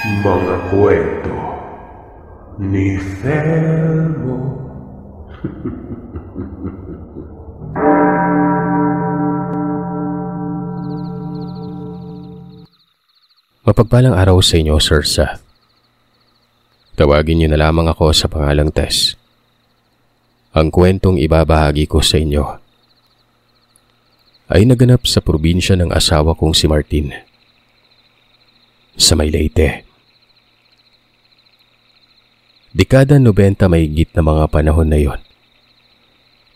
Mga kwento ni Felmo. Mapagpalang araw sa inyo, Sir Seth. Tawagin niyo na lamang ako sa pangalang Tess. Ang kwentong ibabahagi ko sa inyo ay naganap sa probinsya ng asawa kong si Martin, sa may Leyte. Dekada 90 mahigit na mga panahon na yon,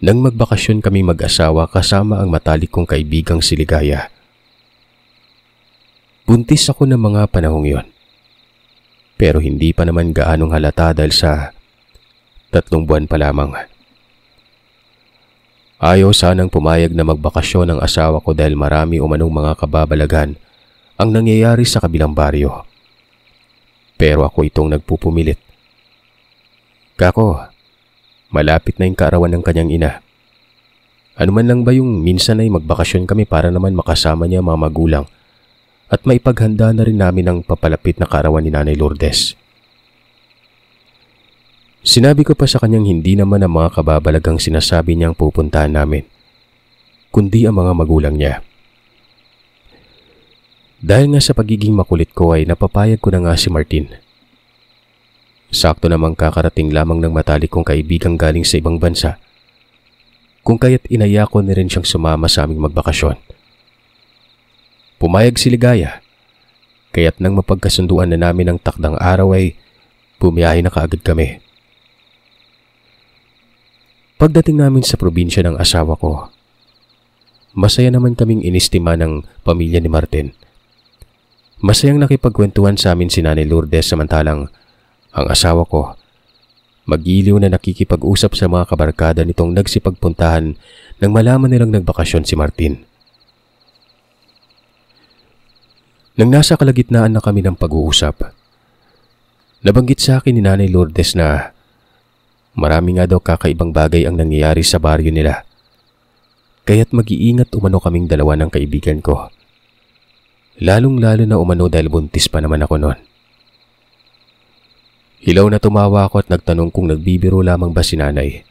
nang magbakasyon kami mag-asawa kasama ang matalik kong kaibigang si Ligaya. Buntis ako ng mga panahong yon, pero hindi pa naman gaanong halata dahil sa 3 buwan pa lamang. Ayaw sanang pumayag na magbakasyon ang asawa ko dahil marami umanong mga kababalagan ang nangyayari sa kabilang baryo. Pero ako itong nagpupumilit. Kako, malapit na yung kaarawan ng kanyang ina. Ano man lang ba yung minsan ay magbakasyon kami para naman makasama niya mga magulang at maipaghanda na rin namin ang papalapit na kaarawan ni Nanay Lourdes. Sinabi ko pa sa kanyang hindi naman ang mga kababalagang sinasabi niyang pupuntahan namin, kundi ang mga magulang niya. Dahil nga sa pagiging makulit ko ay napapayag ko na nga si Martin. Sakto namang kakarating lamang ng matalik kong kaibigang galing sa ibang bansa, kung kaya't inaya ko na rin siyang sumama sa aming magbakasyon. Pumayag si Ligaya, kaya't nang mapagkasunduan na namin ang takdang araw ay bumiyahe na kaagad kami. Pagdating namin sa probinsya ng asawa ko, masaya naman kaming inistima ng pamilya ni Martin. Masayang nakipagkwentuhan sa amin si Nanay Lourdes samantalang ang asawa ko magiliw na nakikipag-usap sa mga kabarkada nitong nagsipagpuntahan nang malaman nilang nagbakasyon si Martin. Nang nasa kalagitnaan na kami ng pag-uusap, nabanggit sa akin ni Nanay Lourdes na marami nga daw kakaibang bagay ang nangyayari sa baryo nila, kaya't mag-iingat umano kaming dalawa ng kaibigan ko. Lalong-lalo na umano dahil buntis pa naman ako noon. Hilaw na tumawa ako at nagtanong kung nagbibiro lamang ba si Nanay.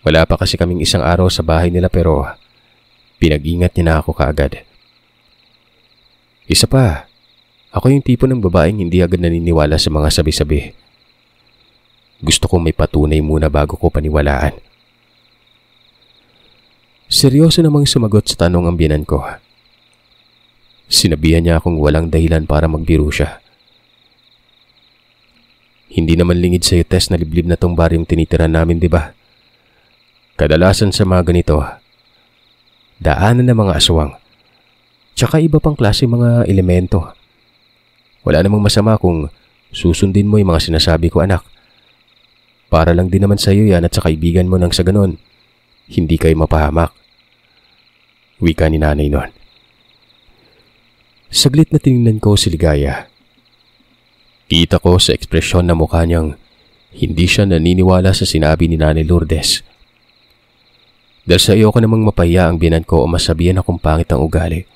Wala pa kasi kaming isang araw sa bahay nila pero pinag-ingat niya na ako kaagad. Isa pa, ako yung tipo ng babaeng hindi agad naniniwala sa mga sabi-sabi. Gusto kong may patunay muna bago ko paniwalaan. Seryoso namang sumagot sa tanong ang biyenan ko. Sinabihan niya akong walang dahilan para magbiro siya. Hindi naman lingid sa'yo, Tess, na liblib na tong baryong tinitira namin, di ba? Kadalasan sa mga ganito, daanan ng mga aswang, tsaka iba pang klase mga elemento. Wala namang masama kung susundin mo yung mga sinasabi ko, anak. Para lang din naman sa iyo yan at sa kaibigan mo nang sa ganon, hindi kayo mapahamak. Wika ni Nanay noon. Saglit na tinignan ko si Ligaya. Kita ko sa ekspresyon na mukha niyang hindi siya naniniwala sa sinabi ni Nanay Lourdes. Dahil sa iyo ko namang mapahiya ang biyenan ko o masabihan akong pangit ang ugali,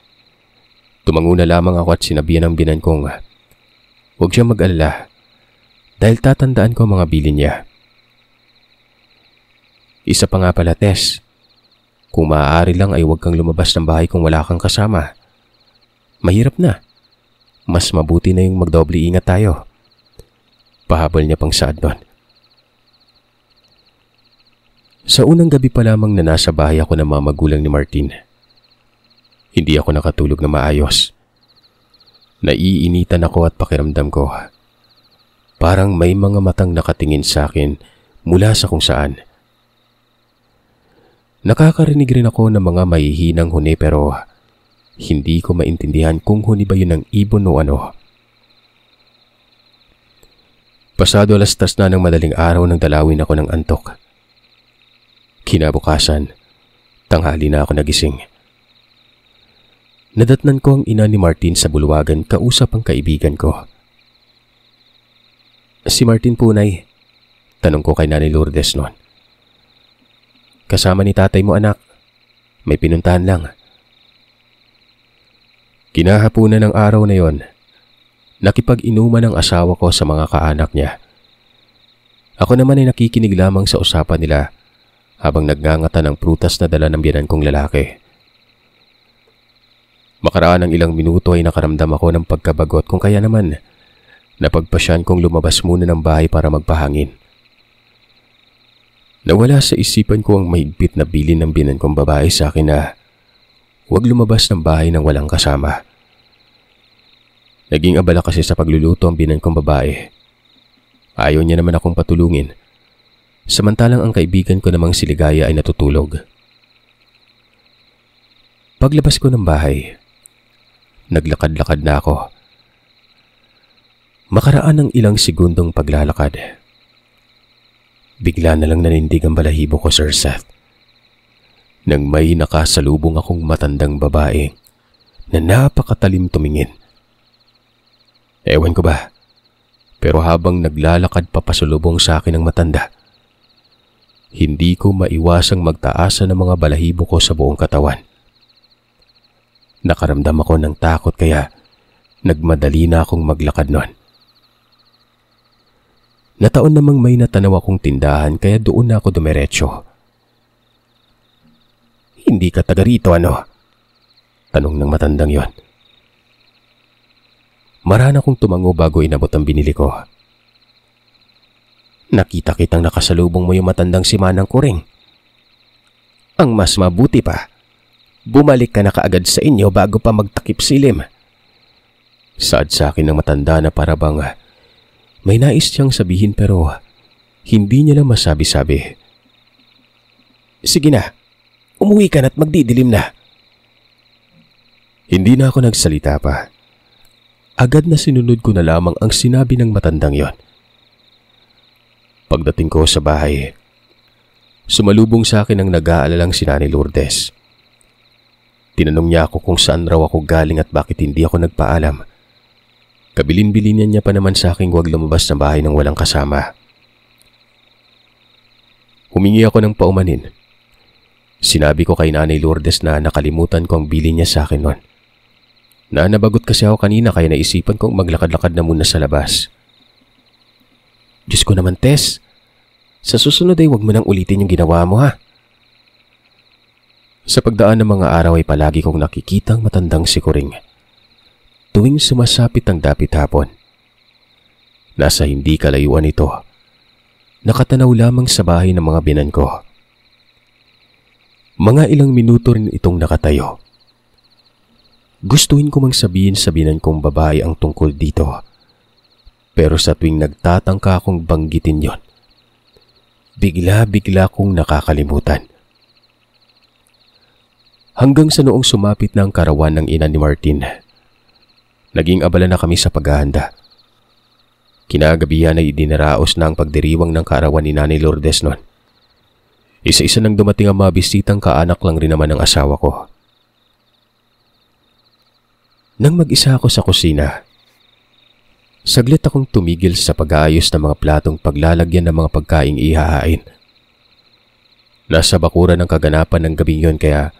tumango na lamang ako at sinabihan ang biyenan kong huwag siyang mag-alala dahil tatandaan ko ang mga bilin niya. Isa pa nga pala, Tess, kung maaari lang ay huwag kang lumabas ng bahay kung wala kang kasama. Mahirap na. Mas mabuti na yung magdoble ingat tayo. Pahabol niya pang saad nun. Sa unang gabi pa lamang na nasa bahay ako ng mga magulang ni Martin, hindi ako nakatulog na maayos. Naiinitan ako at pakiramdam ko parang may mga matang nakatingin sa akin mula sa kung saan. Nakakarinig rin ako ng mga mahihinang huni pero hindi ko maintindihan kung huni ba yun ng ibon o ano. Pasado 3:00 na ng madaling araw nang dalawin ako ng antok. Kinabukasan, tanghali na ako nagising. Nadatnan ko ang ina ni Martin sa bulwagan kausap ang kaibigan ko. Si Martin po, Nay. Tanong ko kay Nanay Lourdes noon. Kasama ni tatay mo, anak. May pinuntahan lang. Kinahapunan ng araw na yon, Nakipag-inuman ang asawa ko sa mga kaanak niya. Ako naman ay nakikinig lamang sa usapan nila habang naggangata ng prutas na dala ng biyenan kong lalaki. Makaraan ng ilang minuto ay nakaramdam ako ng pagkabagot kung kaya naman napagpasyan kong lumabas muna ng bahay para magpahangin. Nawala sa isipan ko ang mahigpit na bilin ng biyenan kong babae sa akin na huwag lumabas ng bahay nang walang kasama. Naging abala kasi sa pagluluto ang biyenan kong babae. Ayaw niya naman akong patulungin, samantalang ang kaibigan ko namang si Ligaya ay natutulog. Paglabas ko ng bahay, naglakad-lakad na ako. Makaraan ng ilang segundong paglalakad, bigla na lang nanindig ang balahibo ko, Sir Seth, nang may nakasalubong akong matandang babae na napakatalim tumingin. Ewan ko ba, pero habang naglalakad papasulubong sa akin ang matanda, hindi ko maiwasang magtaasan ng mga balahibo ko sa buong katawan. Nakaramdam ako ng takot kaya nagmadali na akong maglakad noon. Nataon namang may natanaw akong tindahan kaya doon na ako dumiretso. "Hindi ka taga rito, ano?" tanong ng matandang yon. Marana akong tumango bago inabot ang binili ko. "Nakita kitang nakasalubong mo yung matandang si Manang Kuring. Ang mas mabuti pa, bumalik ka na kaagad sa inyo bago pa magtakip silim." Saad sa akin ng matanda na parabang may nais siyang sabihin pero hindi niya lang masabi-sabi. "Sige na, umuwi ka na at magdidilim na." Hindi na ako nagsalita pa. Agad na sinunod ko na lamang ang sinabi ng matandang yon. Pagdating ko sa bahay, sumalubong sa akin ang nag-aalalang si Nanay Lourdes. Tinanong niya ako kung saan raw ako galing at bakit hindi ako nagpaalam. Kabilin-bilinan niya pa naman sa akin huwag lumabas ng bahay nang walang kasama. Humingi ako ng paumanin. Sinabi ko kay Nanay Lourdes na nakalimutan ko ang bilin niya sa akin noon. Nabagot kasi ako kanina kaya naisipan kong maglakad-lakad na muna sa labas. "Diyos ko naman, Tess. Sa susunod ay huwag mo nang ulitin yung ginawa mo, ha?" Sa pagdaan ng mga araw ay palagi kong nakikitang matandang si Kuring. Tuwing sumasapit ang dapit hapon, nasa hindi kalayuan ito, nakatanaw lamang sa bahay ng mga biyenan ko. Mga ilang minuto rin itong nakatayo. Gustuhin ko mang sabihin sa biyenan kong babae ang tungkol dito, pero sa tuwing nagtatangka akong banggitin yon, bigla-bigla kong nakakalimutan. Hanggang sa noong sumapit na ang karawan ng ina ni Martin, naging abala na kami sa paghahanda. Kinagabihan ay idinaraos na ang pagdiriwang ng karawan ni Nanay Lourdes noon. Isa-isa nang dumating ang mga bisitang kaanak lang rin naman ng asawa ko. Nang mag-isa ako sa kusina, saglit akong tumigil sa pag-aayos ng mga platong paglalagyan ng mga pagkaing ihahain. Nasa bakuran ng kaganapan ng gabing yon kaya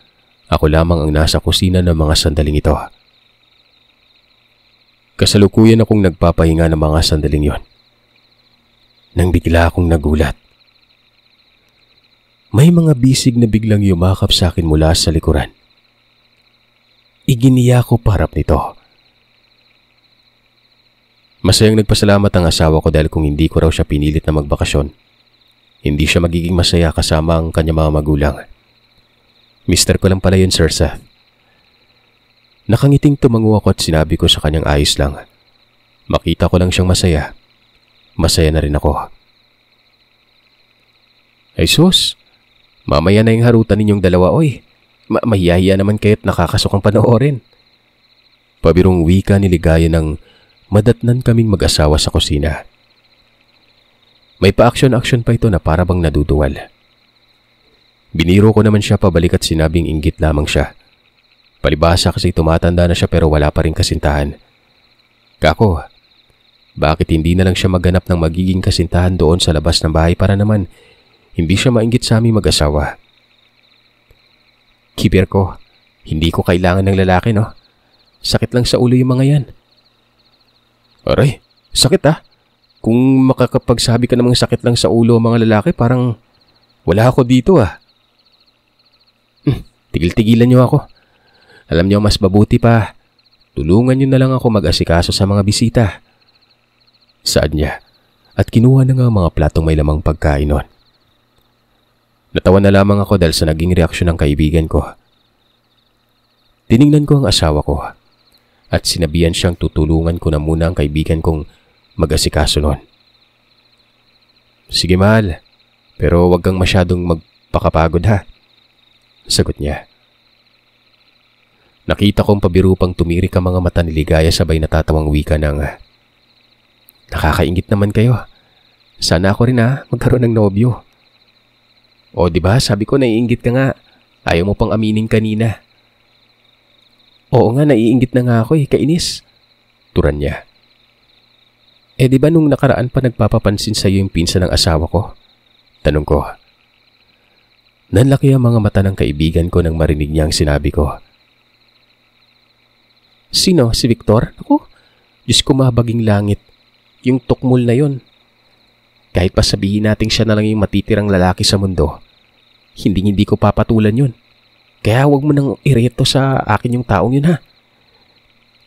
ako lamang ang nasa kusina ng mga sandaling ito. Kasalukuyan akong nagpapahinga ng mga sandaling yon, nang bigla akong nagulat. May mga bisig na biglang yumakap sa akin mula sa likuran. Iginiya ko parap nito. Masayang nagpasalamat ang asawa ko dahil kung hindi ko raw siya pinilit na magbakasyon, hindi siya magiging masaya kasama ang kanyang mga magulang. Mister ko lang pala yun, Sir Seth. Nakangiting tumango ako at sinabi ko sa kanyang ayos lang. Makita ko lang siyang masaya. Masaya na rin ako. "Ay sus, mamaya na yung harutan ninyong dalawa, oy. Mahiyahiya naman kayo't nakakasukang panoorin." Pabirong wika ni Ligaya nang madatnan kaming mag-asawa sa kusina. May pa-aksyon-aksyon pa ito na parabang naduduwal. Biniro ko naman siya pabalik at sinabing inggit lamang siya. Palibhasa kasi tumatanda na siya pero wala pa rin kasintahan. Kako, bakit hindi na lang siya maghanap ng magiging kasintahan doon sa labas ng bahay para naman hindi siya mainggit sa aming mag-asawa? "Kibir ko, hindi ko kailangan ng lalaki, no? Sakit lang sa ulo yung mga yan." Aray, sakit ah. Kung makakapagsabi ka namang sakit lang sa ulo mga lalaki, parang wala ako dito ah. Tigil-tigilan niyo ako. Alam niyo, mas mabuti pa. Tulungan niyo na lang ako mag-asikaso sa mga bisita. Saad niya, at kinuha na nga ang mga platong may lamang pagkain nun. Natawa na lamang ako dahil sa naging reaksyon ng kaibigan ko. Tiningnan ko ang asawa ko at sinabihan siyang tutulungan ko na muna ang kaibigan kong mag-asikaso nun. Sige mahal, pero wag kang masyadong magpakapagod ha. Sagot niya. Nakita kong pabiru pang tumirik ang mga mata ni Ligaya sabay natatawang wika ng, nakakaingit naman kayo. Sana ako rin magkaroon ng nobyo. O diba, sabi ko naiinggit ka nga. Ayaw mo pang aminin kanina. Oo nga, naiinggit na nga ako kainis. Turan niya. Diba nung nakaraan pa nagpapapansin sa'yo yung pinsan ng asawa ko? Tanong ko. Nanlaki ang mga mata ng kaibigan ko nang marinig niya ang sinabi ko. Sino? Si Victor? Ako? Diyos ko, mabaging langit. Yung tukmol na yon. Kahit pa sabihin natin siya na lang yung matitirang lalaki sa mundo, hindi ko papatulan yun. Kaya huwag mo nang ireto sa akin yung taong yun ha.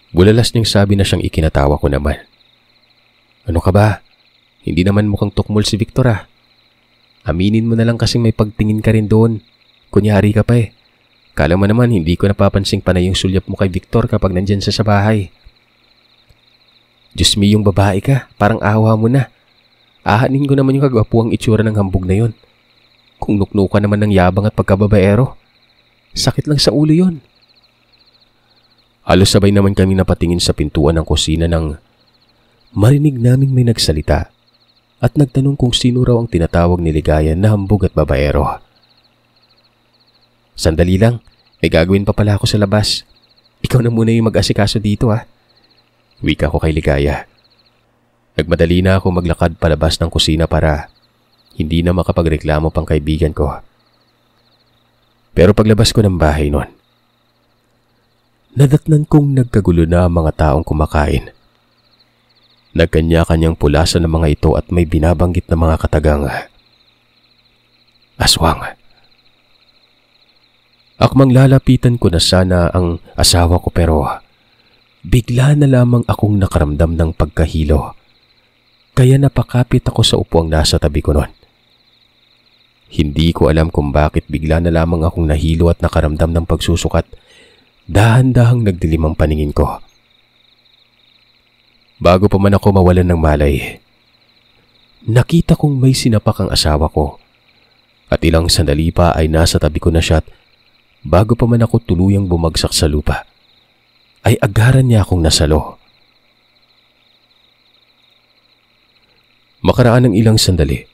Bulalas niyang sabi na siyang ikinatawa ko naman. Ano ka ba? Hindi naman mukhang tukmol si Victor Aminin mo na lang kasing may pagtingin ka rin doon. Kunyari ka pa Kala mo naman hindi ko napapansing panay yung sulyap mo kay Victor kapag nandyan sa bahay. Diyos me, yung babae ka, parang awa mo na. Ahanin ko naman yung kagwapuang itsura ng hambog na yon. Kung nuknukan naman ng yabang at pagkababaero, sakit lang sa ulo yon. Halos sabay naman kami napatingin sa pintuan ng kusina nang marinig naming may nagsalita at nagtanong kung sino raw ang tinatawag ni Ligaya na hambog at babaero. Sandali lang, may gagawin pa pala ako sa labas. Ikaw na muna yung mag-asikaso dito Wika ko kay Ligaya. Nagmadali na ako maglakad palabas ng kusina para hindi na makapagreklamo pang kaibigan ko. Pero paglabas ko ng bahay nun, nadatnan kong nagkagulo na ang mga taong kumakain. Nagkanya-kanyang pulasan ng mga ito at may binabanggit na mga katagang aswang. Akmang lalapitan ko na sana ang asawa ko pero bigla na lamang akong nakaramdam ng pagkahilo. Kaya napakapit ako sa upuang nasa tabi ko nun. Hindi ko alam kung bakit bigla na lamang akong nahilo at nakaramdam ng pagsusukat. Dahan-dahang nagdilim ang paningin ko. Bago pa man ako mawalan ng malay, nakita kong may sinapak ang asawa ko. At ilang sandali pa ay nasa tabi ko na siya at bago pa man ako tuluyang bumagsak sa lupa, ay agaran niya akong nasalo. Makaraan ng ilang sandali,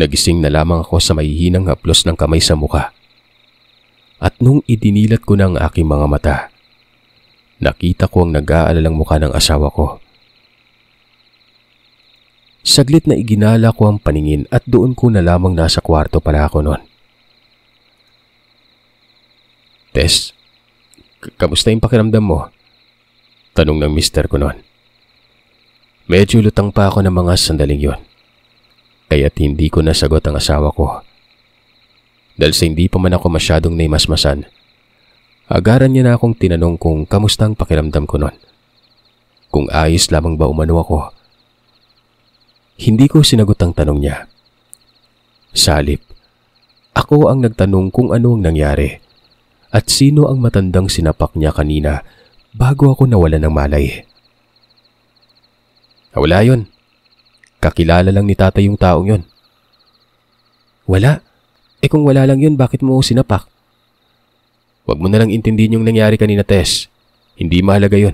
nagising na lamang ako sa mahihinang haplos ng kamay sa muka. At nung idinilat ko na ang aking mga mata, nakita ko ang nag-aalalang mukha ng asawa ko. Saglit na iginala ko ang paningin at doon ko na lamang nasa kwarto pala ako noon. Tess, kamusta yung pakiramdam mo? Tanong ng mister ko noon. Medyo lutang pa ako ng mga sandaling yon. Kaya't hindi ko nasagot ang asawa ko. Dahil sa hindi pa man ako masyadong naimasmasan, agaran niya na akong tinanong kung kamusta ang pakiramdam ko noon. Kung ayos lamang ba umano ako. Hindi ko sinagot ang tanong niya. Salip, ako ang nagtanong kung ano ang nangyari at sino ang matandang sinapak niya kanina bago ako nawalan ng malay. Wala yun. Kakilala lang ni tatay yung taong yun. Wala? Kung wala lang yun, bakit mo sinapak? Huwag mo na lang intindihin yung nangyari kanina, Tess. Hindi mahalaga yun.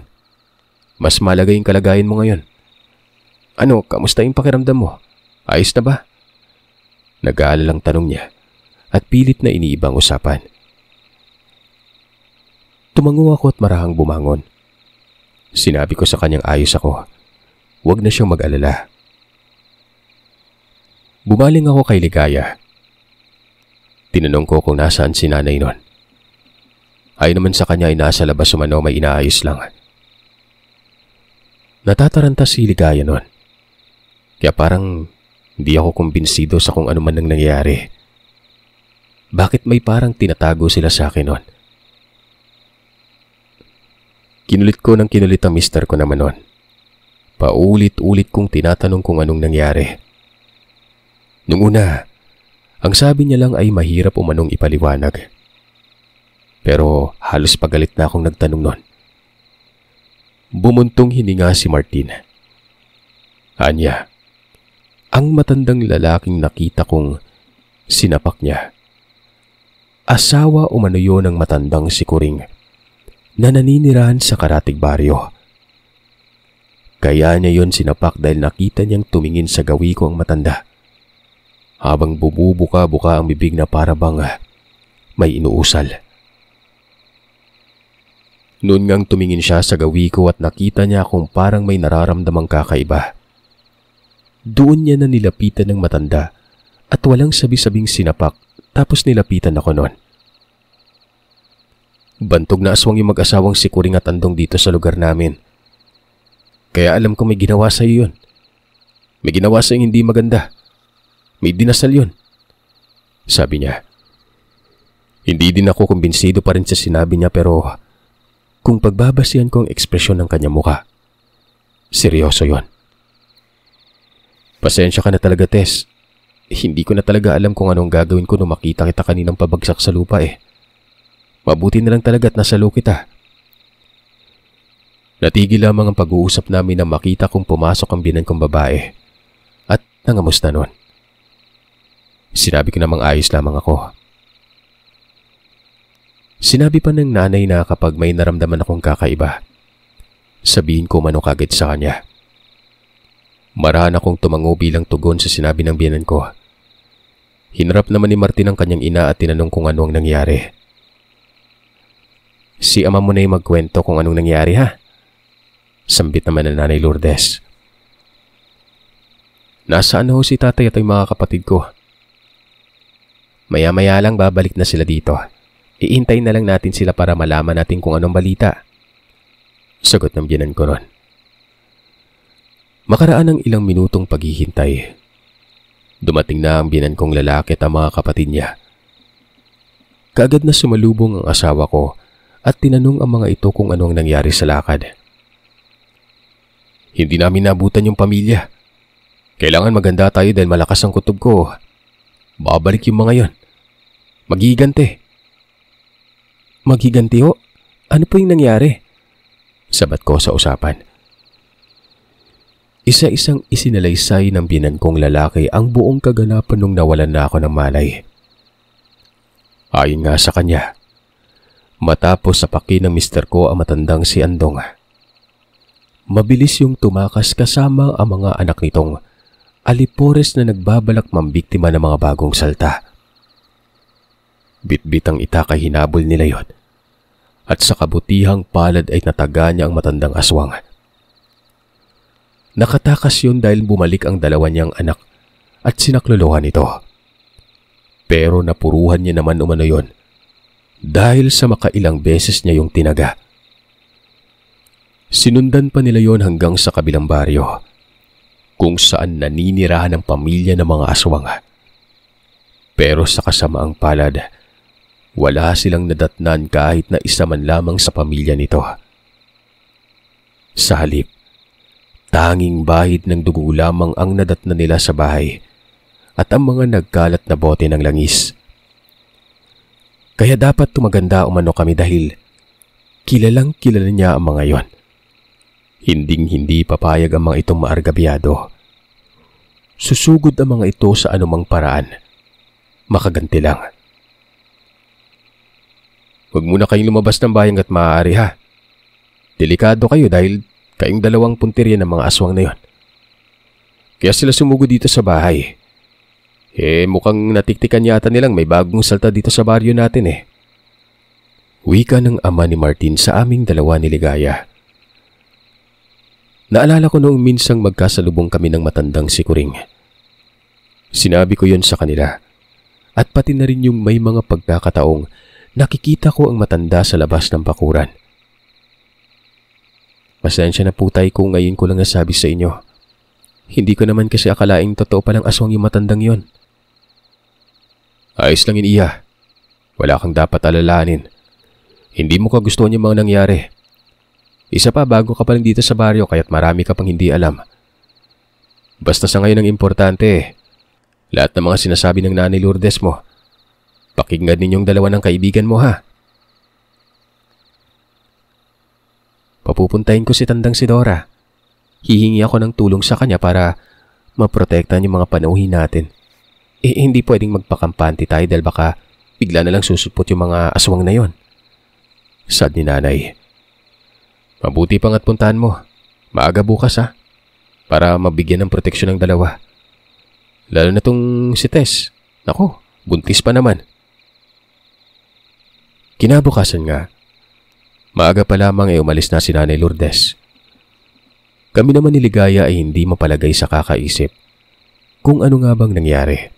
Mas mahalaga yung kalagayan mo ngayon. Ano, kamusta yung pakiramdam mo? Ayos na ba? Nag-aalalang tanong niya at pilit na iniibang usapan. Tumango ako at marahang bumangon. Sinabi ko sa kanyang ayos ako. Huwag na siyang mag-alala. Bumaling ako kay Ligaya. Tinanong ko kung nasaan si nanay nun. Ayon naman sa kanya ay nasa labas umano, may inaayos lang. Natataranta si Ligaya noon. Kaya parang hindi ako kumbinsido sa kung ano man ang nangyayari. Bakit may parang tinatago sila sa akin noon? Kinulit ko ng kinulit ang mister ko naman noon. Paulit-ulit kong tinatanong kung anong nangyari. Nung una, ang sabi niya lang ay mahirap umanong ipaliwanag. Pero halos pagalit na akong nagtanong noon. Bumuntong hininga si Martin. Anya, ang matandang lalaking nakita kong sinapak niya. Asawa umano yun ng matandang si Kuring na naninirahan sa Karatig Baryo. Kaya niya yon sinapak dahil nakita niyang tumingin sa gawi ko ang matanda. Habang bububuka-buka ang bibig na para bang may inuusal. Noon ngang tumingin siya sa gawi ko at nakita niya kung parang may nararamdamang kakaiba. Doon niya na nilapitan ng matanda at walang sabi-sabing sinapak tapos nilapitan ako noon. Bantog na aswang yung mag-asawang si Kuring at Andong dito sa lugar namin. Kaya alam ko may ginawa sa iyo yun. May ginawa sa hindi maganda. May dinasal yun. Sabi niya. Hindi din ako kumbinsido pa rin sa sinabi niya pero kung pagbabasihan ko ang ekspresyon ng kanyang mukha, seryoso yon. Pasensya ka na talaga, Tess. Hindi ko na talaga alam kung anong gagawin ko nung makita kita kaninang pabagsak sa lupa eh. Mabuti na lang talaga at nasalo kita. Natigil lamang ang pag-uusap namin nang makita kong pumasok ang binan kong babae at nangamusta noon. Sinabi ko namang ayos lamang ako. Sinabi pa ng nanay na kapag may naramdaman akong kakaiba, sabihin ko mano kagad sa kanya. Marahan akong tumango bilang tugon sa sinabi ng biyanan ko. Hinarap naman ni Martin ang kanyang ina at tinanong kung ano ang nangyari. Si ama mo na yung magkwento kung anong nangyari ha? Sambit naman ng nanay Lourdes. Nasaan ho si tatay at ang mga kapatid ko? Maya-maya lang babalik na sila dito. Iintay na lang natin sila para malaman natin kung anong balita. Sagot ng biyanan ko ron. Makaraan ng ilang minutong paghihintay. Dumating na ang biyanan kong lalaki at ang mga kapatid niya. Kaagad na sumalubong ang asawa ko at tinanong ang mga ito kung anong nangyari sa lakad. Hindi namin nabutan yung pamilya. Kailangan maganda tayo dahil malakas ang kutob ko. Babalik yung mga yon. Maghigante. Maghiganti ho? Ano po yung nangyari? Sabat ko sa usapan. Isa-isang isinalaysay ng binan kong lalaki ang buong kaganapan nung nawalan na ako ng malay. Ayon nga sa kanya, matapos sapakin ng mister ko ang matandang si Andong, mabilis yung tumakas kasama ang mga anak nitong alipores na nagbabalak mambiktima ng mga bagong salta. Bitbit ang itakay hinabol nila yon. At sa kabutihang palad ay nataga niya ang matandang aswang. Nakatakas yun dahil bumalik ang dalawa niyang anak at sinaklolohan ito. Pero napuruhan niya naman umano yon dahil sa makailang beses niya yung tinaga. Sinundan pa nila yon hanggang sa kabilang baryo kung saan naninirahan ang pamilya ng mga aswang. Pero sa kasamaang palad, wala silang nadatnan kahit na isa man lamang sa pamilya nito. Sa halip, tanging bahid ng dugo lamang ang nadatnan nila sa bahay at ang mga nagkalat na bote ng langis. Kaya dapat tumaganda umano kami dahil kilalang kilala niya ang mga yon. Hinding-hindi papayag ang mga itong maargabyado. Susugod ang mga ito sa anumang paraan. Makaganti lang. Huwag muna kayong lumabas ng bayan at maaari ha. Delikado kayo dahil kayong dalawang puntirya ng mga aswang na yon. Kaya sila sumugod dito sa bahay. Mukhang natiktikan yata nilang may bagong salta dito sa baryo natin eh. Wika ng ama ni Martin sa aming dalawa ni Ligaya. Naalala ko noong minsang magkasalubong kami ng matandang si Kuring. Sinabi ko yon sa kanila at pati na rin yung may mga pagkakataong nakikita ko ang matanda sa labas ng bakuran. Pasensya na po tay kung ngayon ko lang nasabi sa inyo. Hindi ko naman kasi akalaing totoo palang aswang yung matandang yon. Ayos lang yun, Iya. Wala kang dapat alalahanin. Hindi mo kagustuhan yung mga nangyari. Isa pa, bago ka pa lang dito sa baryo kaya't marami ka pang hindi alam. Basta sa ngayon ang importante, lahat ng mga sinasabi ng Nanay Lourdes mo, pakinggan ninyong dalawa ng kaibigan mo ha. Papupuntahin ko si Tandang si Dora. Hihingi ako ng tulong sa kanya para maprotektahan yung mga panauhin natin. Hindi pwedeng magpakampante tayo dahil baka bigla na lang susupot yung mga aswang na yon. Sad ni Nanay. Mabuti pang at puntahan mo. Maaga bukas ha. Para mabigyan ng proteksyon ng dalawa. Lalo na tong si Tess. Naku, buntis pa naman. Kinabukasan nga. Maaga pa lamang ay umalis na si Nanay Lourdes. Kami naman ni Ligaya ay hindi mapalagay sa kakaisip kung ano nga bang nangyari.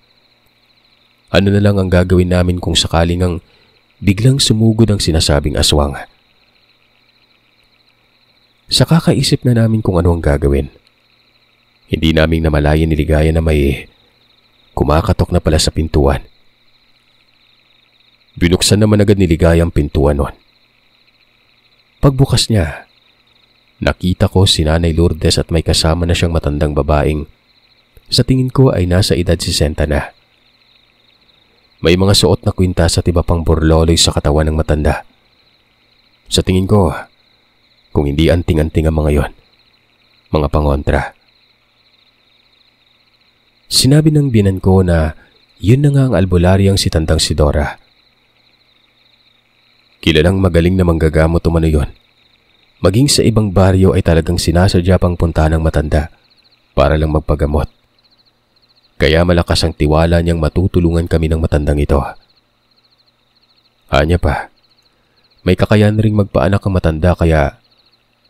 Ano na lang ang gagawin namin kung sakaling ang biglang sumugod ang sinasabing aswang. Sa kakaisip na namin kung ano ang gagawin, hindi naming namalayan ni Ligaya na may kumakatok na pala sa pintuan. Binuksan naman agad ni Ligaya ang pintuan nun. Pagbukas niya, nakita ko si Nanay Lourdes at may kasama na siyang matandang babaeng sa tingin ko ay nasa edad 60 na. May mga suot na kwintas at iba pang burloloy sa katawan ng matanda. Sa tingin ko, kung hindi anting-anting ang mga yon, mga pangontra. Sinabi ng binan ko na yun na nga ang albularyang si Tandang si Dora. Kilalang magaling na manggagamot umano yun. Maging sa ibang baryo ay talagang sinasadya pang puntahan ng matanda para lang magpagamot. Kaya malakas ang tiwala niyang matutulungan kami ng matandang ito. Anya pa, may kakayahan ring magpaanak ang matanda kaya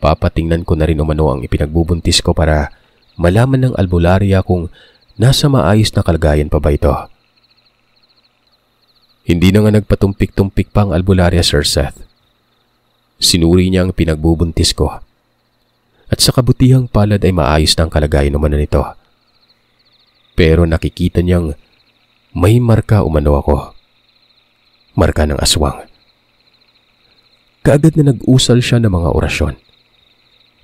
papatingnan ko na rin umano ang ipinagbubuntis ko para malaman ng albularya kung nasa maayos na kalagayan pa ba ito. Hindi na nga nagpatumpik-tumpik pa ang albularya, Sir Seth. Sinuri niya ang pinagbubuntis ko. At sa kabutihang palad ay maayos na ang kalagayan umano nito. Pero nakikita niyang may marka umano ako. Marka ng aswang. Kaagad na nag-usal siya ng mga orasyon.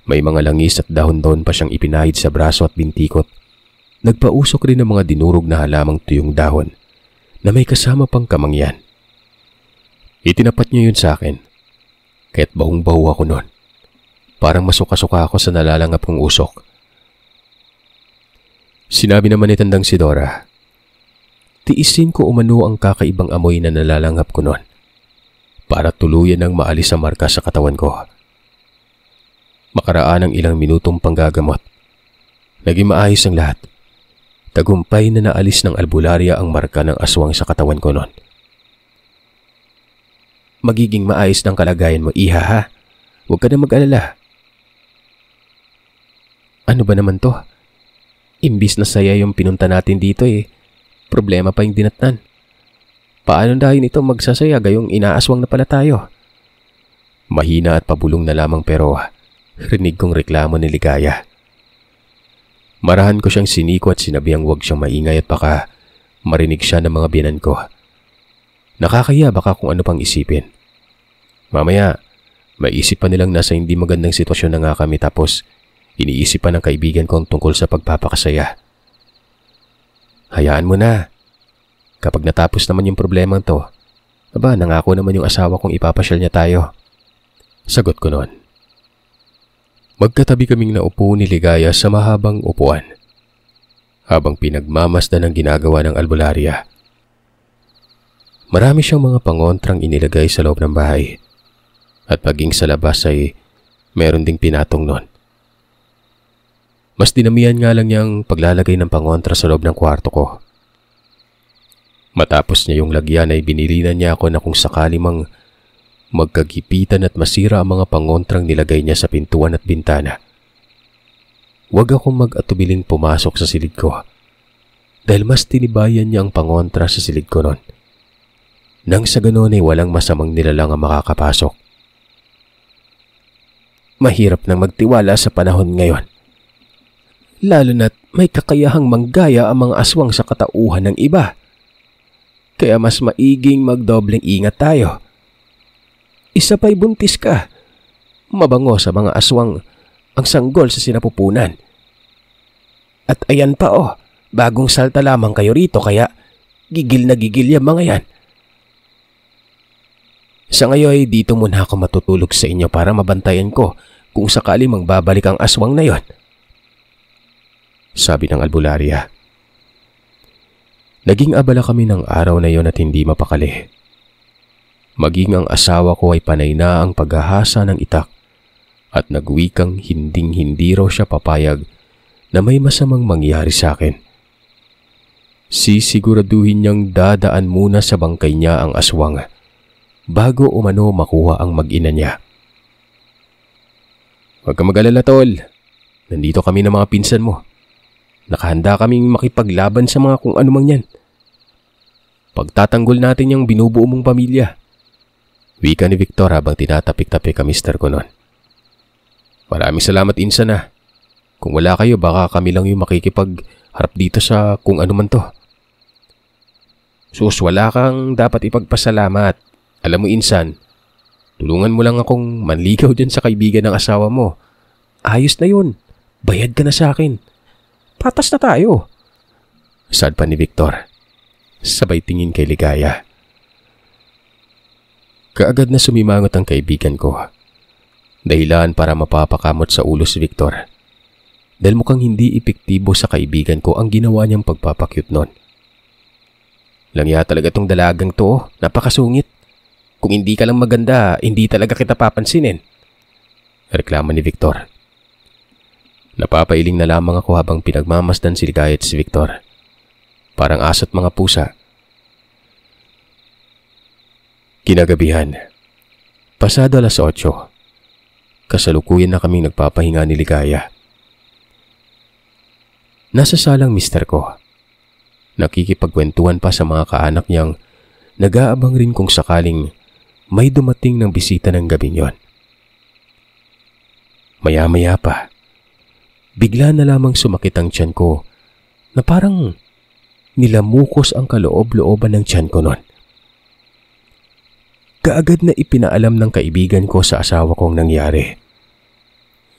May mga langis at dahon-dahon pa siyang ipinahid sa braso at bintikot. Nagpausok rin ng mga dinurog na halamang tuyong dahon na may kasama pang kamangyan. Itinapat niya yun sa akin. Kaya't bahong-baho ako noon. Parang masuka-suka ako sa nalalangap kong usok. Sinabi naman ni Tandang si Dora, tiisin ko umano ang kakaibang amoy na nalalangap ko noon para tuluyan ng maalis ang marka sa katawan ko. Makaraan ng ilang minutong panggagamot, naging maayos ang lahat. Tagumpay na naalis ng albularya ang marka ng aswang sa katawan ko noon. Magiging maayos ng kalagayan mo, Iha ha? Huwag ka na mag-alala. Ano ba naman to? Imbis na saya yung pinunta natin dito problema pa yung dinatnan. Paano dahil ito magsasaya gayong inaaswang na pala tayo? Mahina at pabulong na lamang pero rinig kong reklamo ni Ligaya. Marahan ko siyang siniko at sinabihang huwag siyang maingay at baka marinig siya ng mga biyanan ko. Nakakaya baka kung ano pang isipin. Mamaya, maisip pa nilang nasa hindi magandang sitwasyon na nga kami tapos iniisip pa ng kaibigan ko tungkol sa pagpapakasaya. Hayaan mo na. Kapag natapos naman yung problemang to, nangako naman yung asawa kong ipapasyal niya tayo. Sagot ko noon. Magkatabi kaming naupo ni Ligaya sa mahabang upuan habang pinagmamasdan ang ginagawa ng albularya. Marami siyang mga pangontrang inilagay sa loob ng bahay at paging sa labas ay meron ding pinatong nun. Mas dinamihan nga lang niyang paglalagay ng pangontra sa loob ng kwarto ko. Matapos niya yung lagyan ay binilinan niya ako na kung sakali mang magkagipitan at masira ang mga pangontrang nilagay niya sa pintuan at bintana, huwag akong mag-atubiling pumasok sa silid ko dahil mas tinibayan niya ang pangontra sa silid ko nun. Nang sa ganon ay walang masamang nilalang ang makakapasok. Mahirap nang magtiwala sa panahon ngayon. Lalo na't may kakayahang manggaya ang mga aswang sa katauhan ng iba. Kaya mas maiging magdobleng ingat tayo. Isa pa'y buntis ka. Mabango sa mga aswang ang sanggol sa sinapupunan. At ayan pa bagong salta lamang kayo rito kaya gigil na gigil yung mga yan. Sa ngayon ay dito muna ako matutulog sa inyo para mabantayan ko kung sakali mang babalik ang aswang na yon. Sabi ng albularya. Naging abala kami ng araw na yon at hindi mapakali. Maging ang asawa ko ay panay na ang paghahasa ng itak at nagwikang hinding-hindi raw siya papayag na may masamang mangyari sa akin. Sisiguraduhin niyang dadaan muna sa bangkay niya ang aswang bago umano makuha ang mag-ina niya. Huwag kang mag-alala, tol. Nandito kami ng mga pinsan mo. Nakahanda kaming makipaglaban sa mga kung anumang yan. Pagtatanggol natin yung binubuo mong pamilya. Wika ni Victor habang tinatapik-tapik ka mister ko nun. Maraming salamat, insan na. Kung wala kayo, baka kami lang yung makikipagharap dito sa kung ano man to. Sus, wala kang dapat ipagpasalamat. Alam mo, insan, tulungan mo lang akong manligaw dyan sa kaibigan ng asawa mo. Ayos na yun. Bayad ka na sa akin. Patas na tayo. Sad pa ni Victor. Sabay tingin kay Ligaya. Kaagad na sumimangot ang kaibigan ko. Dahilan para mapapakamot sa ulo si Victor. Dahil mukhang hindi epektibo sa kaibigan ko ang ginawa niyang pagpapakyut nun. Langya talaga tong dalagang to. Napakasungit. Kung hindi ka lang maganda, hindi talaga kita papansinin. Reklamo ni Victor. Napapailing na lamang ako habang pinagmamasdan si Ligaya at si Victor. Parang aso't mga pusa. Kinagabihan. Pasado 8:00. Kasalukuyan na kaming nagpapahinga ni Ligaya. Nasa salang mister ko. Nakikipagkwentuhan pa sa mga kaanak niyang nag-aabang rin kung sakaling may dumating ng bisita ng gabing yon. Maya-maya pa, bigla na lamang sumakit ang tiyan ko na parang nilamukos ang kaloob-looban ng tiyan ko nun. Kaagad na ipinaalam ng kaibigan ko sa asawa kong nangyari.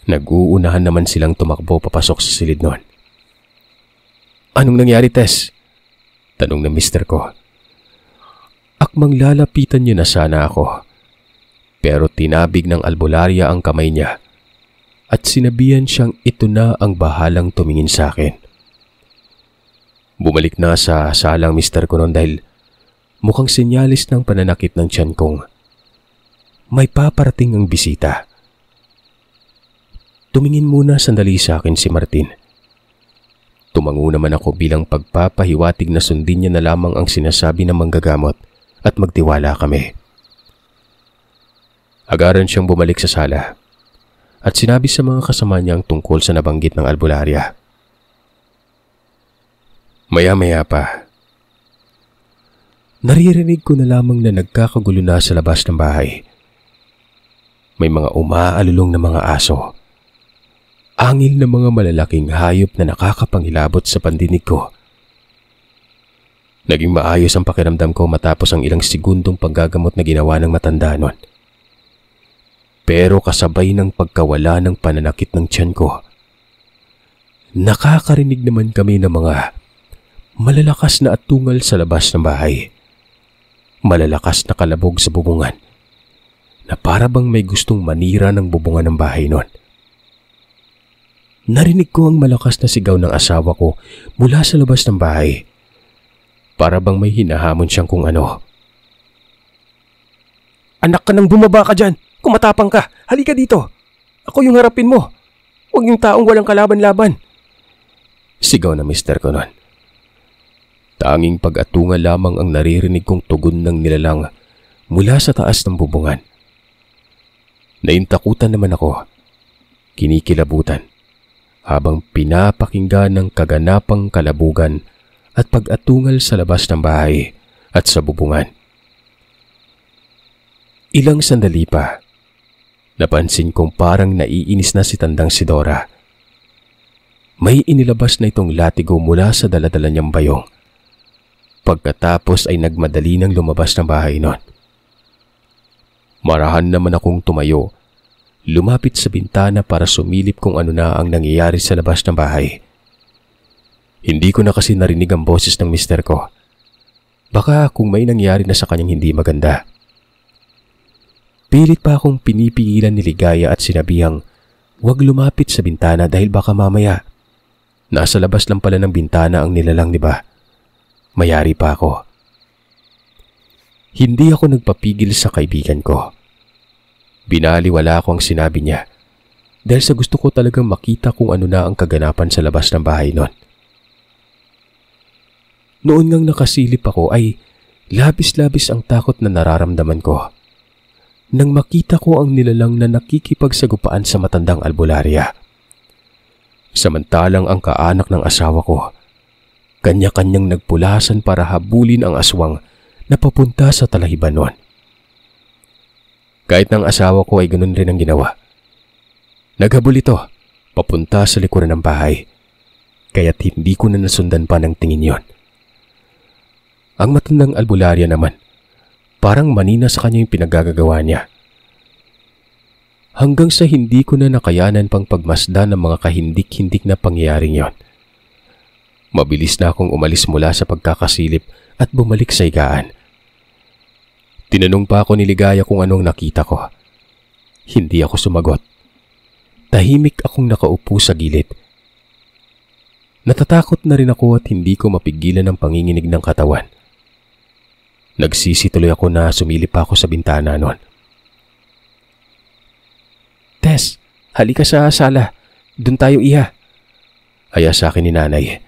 Nag-uunahan naman silang tumakbo papasok sa silid nun. Anong nangyari, Tess? Tanong ng mister ko. Akmang lalapitan niyo na sana ako. Pero tinabig ng albularya ang kamay niya at sinabihan siyang ito na ang bahalang tumingin sa akin. Bumalik na sa salang mister ko noon dahil mukhang senyalis ng pananakit ng tiyan kong may paparating ang bisita. Tumingin muna sandali sa akin si Martin. Tumango naman ako bilang pagpapahiwatig na sundin niya na lamang ang sinasabi ng manggagamot at magtiwala kami. Agaran siyang bumalik sa sala at sinabi sa mga kasama niyang tungkol sa nabanggit ng albularya. Maya-maya pa, naririnig ko na lamang na nagkakagulo na sa labas ng bahay. May mga umaalulong na mga aso. Angil na mga malalaking hayop na nakakapangilabot sa pandinig ko. Naging maayos ang pakiramdam ko matapos ang ilang segundong paggagamot na ginawa ng matanda nun. Pero kasabay ng pagkawala ng pananakit ng tiyan ko, nakakarinig naman kami ng mga malalakas na atungal sa labas ng bahay. Malalakas na kalabog sa bubungan na para bang may gustong manira ng bubungan ng bahay nun. Narinig ko ang malakas na sigaw ng asawa ko mula sa labas ng bahay. Para bang may hinahamon siyang kung ano. Anak ka nang bumaba ka dyan! Kumatapang ka! Halika dito! Ako yung harapin mo! Huwag yung taong walang kalaban-laban! Sigaw na mister ko nun. Tanging pag-atunga lamang ang naririnig kong tugon ng nilalang mula sa taas ng bubungan. Naintakutan naman ako. Kinikilabutan. Habang pinapakinggan ng kaganapang kalabugan at pag-atungal sa labas ng bahay at sa bubungan. Ilang sandali pa, Napansin kong parang naiinis na si tandang si Dora. May inilabas na itong latigo mula sa daladala niyang bayong. Pagkatapos ay nagmadali nang lumabas ng bahay nun. Marahan naman akong tumayo, lumapit sa bintana para sumilip kung ano na ang nangyayari sa labas ng bahay. Hindi ko na kasi narinig ang boses ng mister ko. Baka kung may nangyari na sa kanyang hindi maganda. Pilit pa akong pinipigilan ni Ligaya at sinabihang huwag lumapit sa bintana dahil baka mamaya nasa labas lang pala ng bintana ang nilalang, di ba? Mayari pa ako. Hindi ako nagpapigil sa kaibigan ko. Binaliwala ko ang sinabi niya dahil sa gusto ko talagang makita kung ano na ang kaganapan sa labas ng bahay nun. Noon ngang nakasilip ako ay labis-labis ang takot na nararamdaman ko nang makita ko ang nilalang na nakikipagsagupaan sa matandang albularya. Samantalang ang kaanak ng asawa ko, kanya-kanyang nagpulasan para habulin ang aswang na papunta sa talahiban nun. Kahit ng asawa ko ay ganun rin ang ginawa. Naghabol ito, papunta sa likuran ng bahay, kaya't hindi ko na nasundan pa ng tingin yon. Ang matandang albularya naman, parang manina sa kanya yung pinagagagawa niya. Hanggang sa hindi ko na nakayanan pang pagmasdan ng mga kahindik-hindik na pangyayaring yon. Mabilis na akong umalis mula sa pagkakasilip at bumalik sa higaan. Tinanong pa ako ni Ligaya kung anong nakita ko. Hindi ako sumagot. Tahimik akong nakaupo sa gilid. Natatakot na rin ako at hindi ko mapigilan ang panginginig ng katawan. Nagsisituloy ako na sumilip pa ako sa bintana noon. Tess, halika sa sala. Doon tayo iha. Aya sa akin ni nanay.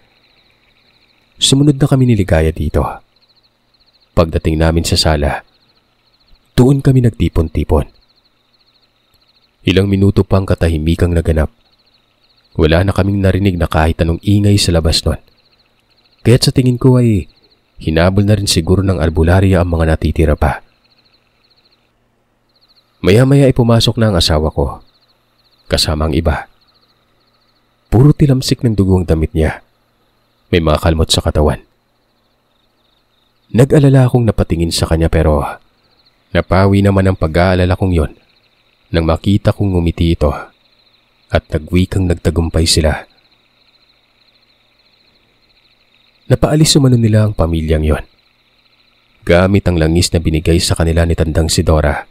Sumunod na kami ni Ligaya dito. Pagdating namin sa sala, doon kami nagtipon-tipon. Ilang minuto pang katahimikang naganap. Wala na kaming narinig na kahit anong ingay sa labas nun. Kaya't sa tingin ko ay hinabol na rin siguro ng albularya ang mga natitira pa. Maya-maya ay pumasok na ang asawa ko, kasama ang iba. Puro tilamsik ng dugo ang damit niya. May mga kalmot sa katawan. Nag-alala akong napatingin sa kanya pero napawi naman ang pag-aalala kong yon nang makita kong ngumiti ito at nagwikang nagtagumpay sila. Napaalis umano nila ang pamilyang yon, gamit ang langis na binigay sa kanila ni tandang si Dora.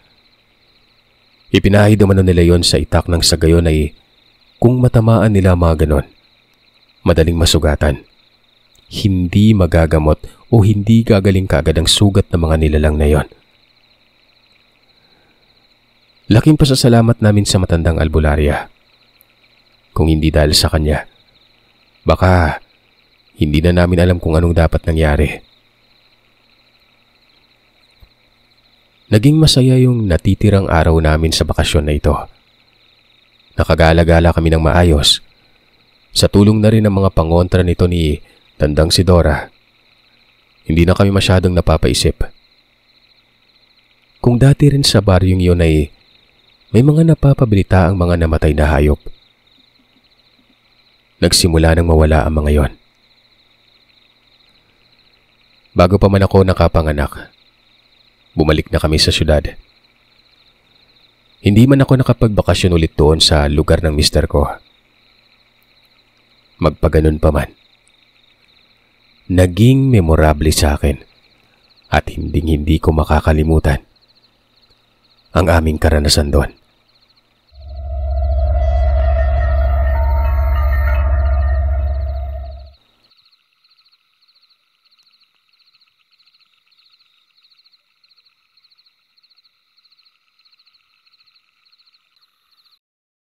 Ipinahid umano nila yon sa itak ng sa gayon ay kung matamaan nila mga ganon, madaling masugatan. Hindi magagamot o hindi gagaling kaagad ang sugat ng mga nilalang na yon. Laking pasasalamat namin sa matandang albularya. Kung hindi dahil sa kanya, baka hindi na namin alam kung anong dapat nangyari. Naging masaya yung natitirang araw namin sa bakasyon na ito. Nakagala-gala kami ng maayos. Sa tulong na rin ng mga pangontra nito ni tandang si Dora, hindi na kami masyadong napapaisip. Kung dati rin sa baryong iyon ay may mga napapabilita ang mga namatay na hayop, nagsimula nang mawala ang mga yon. Bago pa man ako nakapanganak, bumalik na kami sa syudad. Hindi man ako nakapagbakasyon ulit doon sa lugar ng mister ko. Magpaganon pa man, naging memorable sa akin at hindi ko makakalimutan ang aming karanasan doon.